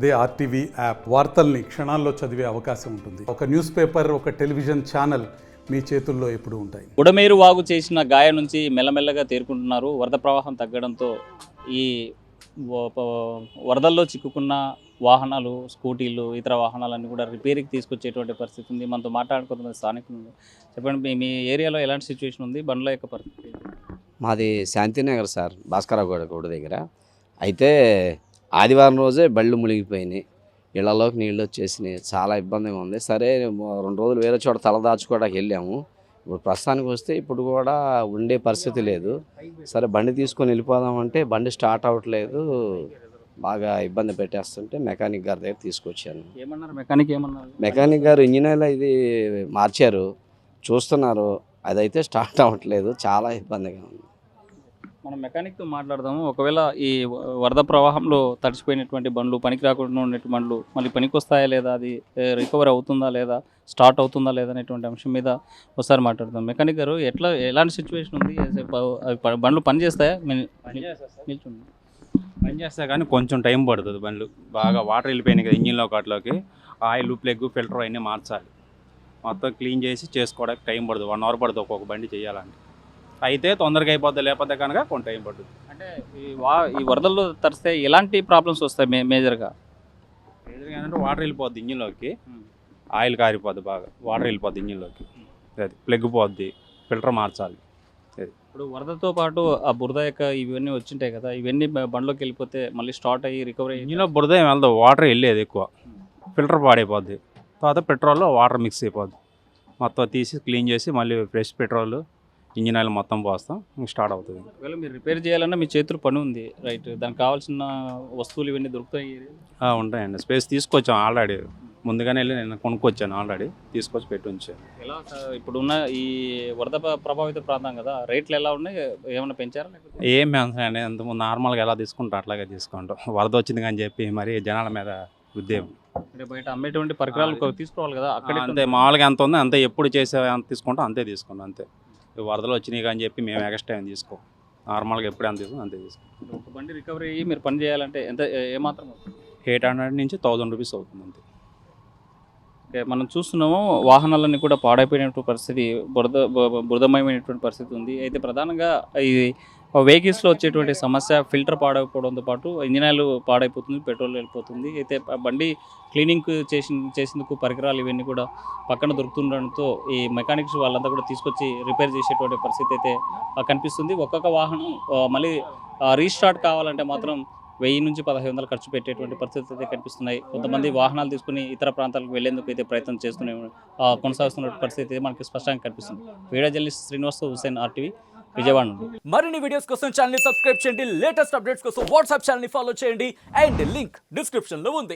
అదే RTV app వార్తల్ని క్షణాల్లో చదివే అవకాశం ఉంటుంది. ఒక న్యూస్ పేపర్, ఒక టెలివిజన్ ఛానల్ మీ చేతుల్లో ఎప్పుడూ ఉంటాయి. బుడమేరు వాగు చేసిన గాయం నుంచి మెల్లమెల్లగా తేరుకుంటున్నారు. వరద ప్రవాహం తగ్గడంతో ఈ వరదల్లో చిక్కుకున్న వాహనాలు, స్కూటీలు, ఇతర వాహనాలన్నీ కూడా రిపేర్కి తీసుకొచ్చేటువంటి పరిస్థితి ఉంది. మనతో మాట్లాడుకుంటున్న స్థానికులు చెప్పండి, మీ ఏరియాలో ఎలాంటి సిచ్యువేషన్ ఉంది, బండ్ల యొక్క పరిస్థితి? మాది శాంతినగర్ సార్, భాస్కరగూడ గుడి దగ్గర. అయితే ఆదివారం రోజే బళ్ళు మునిగిపోయినాయి, ఇళ్లలోకి నీళ్ళు వచ్చేసినాయి, చాలా ఇబ్బందిగా ఉంది. సరే 2 రోజులు వేరే చోట తలదాచుకోవడానికి వెళ్ళాము. ఇప్పుడు ప్రస్తుతానికి వస్తే ఇప్పుడు కూడా ఉండే పరిస్థితి లేదు. సరే బండి తీసుకొని వెళ్ళిపోదామంటే బండి స్టార్ట్ అవ్వట్లేదు, బాగా ఇబ్బంది పెట్టేస్తుంటే మెకానిక్ గారి దగ్గర తీసుకొచ్చాను. ఏమన్నారు మెకానిక్? ఏమన్నారు మెకానిక్ గారు? ఇంజిన్ ఆయిల్ ఇది మార్చారు, చూస్తున్నారు, అదైతే స్టార్ట్ అవ్వట్లేదు, చాలా ఇబ్బందిగా ఉంది. మనం మెకానిక్తో మాట్లాడదాము. ఒకవేళ ఈ వరద ప్రవాహంలో తడిచిపోయినటువంటి బండ్లు, పనికి రాకుండా ఉన్నటువంటి బండ్లు మళ్ళీ పనికి వస్తాయా లేదా, అది రికవర్ అవుతుందా లేదా, స్టార్ట్ అవుతుందా లేదా అనేటువంటి అంశం మీద ఒకసారి మాట్లాడదాం. మెకానిక్ గారు, ఎలాంటి సిచ్యువేషన్ ఉంది? బండ్లు పని చేస్తాయా? పని చేస్తా కానీ కొంచెం టైం పడుతుంది. బండ్లు బాగా వాటర్ వెళ్ళిపోయినాయి కదా ఇంజిన్లో, వాటిలోకి ఆయిల్, ప్లగ్, ఫిల్టర్ అవన్నీ మార్చాలి. మొత్తం క్లీన్ చేసి చేసుకోవడానికి టైం పడుతుంది. 1 అవర్ పడుతుంది ఒక్కొక్క బండి చేయాలంటే. అయితే తొందరగా అయిపోద్ది, లేకపోతే కనుక కొంత టైం పడుతుంది. అంటే ఈ వరదల్లో తరిస్తే ఎలాంటి ప్రాబ్లమ్స్ వస్తాయి మేజర్గా? ఏంటంటే వాటర్ వెళ్ళిపోద్ది ఇంజిన్లోకి, ఆయిల్ కారిపోద్ది, బాగా వాటర్ వెళ్ళిపోద్ది ఇంజిన్లోకి, అది ప్లగ్ పోద్ది, ఫిల్టర్ మార్చాలి. ఇప్పుడు వరదతో పాటు ఆ బురద యొక్క ఇవన్నీ వచ్చింటాయి కదా, ఇవన్నీ బండ్లోకి వెళ్ళిపోతే మళ్ళీ స్టార్ట్ అయ్యి రికవరీ ఇంజిన్లో బురద ఏం వెళ్దాం, వాటర్ వెళ్ళేది ఎక్కువ, ఫిల్టర్ పాడైపోద్ది. తర్వాత పెట్రోల్లో వాటర్ మిక్స్ అయిపోద్ది, మొత్తం తీసి క్లీన్ చేసి మళ్ళీ ఫ్రెష్ పెట్రోల్, ఇంజిన్ ఆయిల్ మొత్తం పోస్తాం, స్టార్ట్ అవుతుంది. ఒకవేళ మీరు రిపేర్ చేయాలన్నా మీ చేతులు పని ఉంది, రైట్? దానికి కావాల్సిన వస్తువులు ఇవన్నీ దొరుకుతాయి? ఉంటాయండి. స్పేస్ తీసుకొచ్చాం ఆల్రెడీ, ముందుగానే వెళ్ళి నేను కొనుక్కొచ్చాను, ఆల్రెడీ తీసుకొచ్చి పెట్టి ఉంచాను. ఎలా ఇప్పుడున్న ఈ వరద ప్రభావిత ప్రాంతం కదా, రేట్లు ఎలా ఉన్నాయి? ఏమైనా పెంచారా? ఏం పెంచండి, అంతకుముందు నార్మల్గా ఎలా తీసుకుంటాం అట్లాగే తీసుకుంటాం. వరద వచ్చింది కానీ చెప్పి మరి జనాల మీద ఉద్యమం. అంటే బయట అమ్మేటువంటి పరికరాలు తీసుకోవాలి కదా, అక్కడ అంతే మామూలుగా ఎంత ఉందో అంతే, ఎప్పుడు చేసే ఎంత తీసుకుంటాం అంతే తీసుకుంటాం, అంతే. వరదలు వచ్చినాయి కానీ చెప్పి మేము ఎక్స్ట్రా ఏం తీసుకో, నార్మల్గా ఎప్పుడు ఎంత తీసుకుంటాం అంతే తీసుకుంటాం. ఒక బండి రికవరీ అయ్యి మీరు పని చేయాలంటే ఎంత, ఏమాత్రం? 800 నుంచి 1000 రూపీస్ అవుతుంది అంతే. ఓకే, మనం చూస్తున్నాము వాహనాలన్నీ కూడా పాడైపోయినటువంటి పరిస్థితి, బురదమయమైనటువంటి పరిస్థితి ఉంది. అయితే ప్రధానంగా ఈ వెహికల్స్లో వచ్చేటువంటి సమస్య ఫిల్టర్ పాడైపోవడంతో పాటు ఇంజిన్ ఆయిల్ పాడైపోతుంది, పెట్రోల్ వెళ్ళిపోతుంది. అయితే బండి క్లీనింగ్ చేసేందుకు పరికరాలు ఇవన్నీ కూడా పక్కన దొరుకుతుండడంతో ఈ మెకానిక్స్ వాళ్ళంతా కూడా తీసుకొచ్చి రిపేర్ చేసేటువంటి పరిస్థితి అయితే కనిపిస్తుంది. ఒక్కొక్క వాహనం మళ్ళీ రీస్టార్ట్ కావాలంటే మాత్రం 1000 నుంచి 1500 ఖర్చు పెట్టేటువంటి పరిస్థితి అయితే కనిపిస్తున్నాయి. కొంతమంది వాహనాలు తీసుకుని ఇతర ప్రాంతాలకు వెళ్లేందుకు అయితే ప్రయత్నం చేస్తూనే కొనసాగుతున్న పరిస్థితి మనకి స్పష్టంగా కనిపిస్తుంది. వీడియో జర్నలిస్ట్ శ్రీనివాస్, హుసేన్, ఆర్టీవీ, విజయవాడ నుండి. మరిన్ని వీడియోస్ కోసం ఛానల్ ని సబ్స్క్రైబ్ చేయండి, లేటెస్ట్ అప్డేట్స్ కోసం వాట్సాప్ ఛానల్ ని ఫాలో చేయండి, అండ్ లింక్ డిస్క్రిప్షన్ లో ఉంది.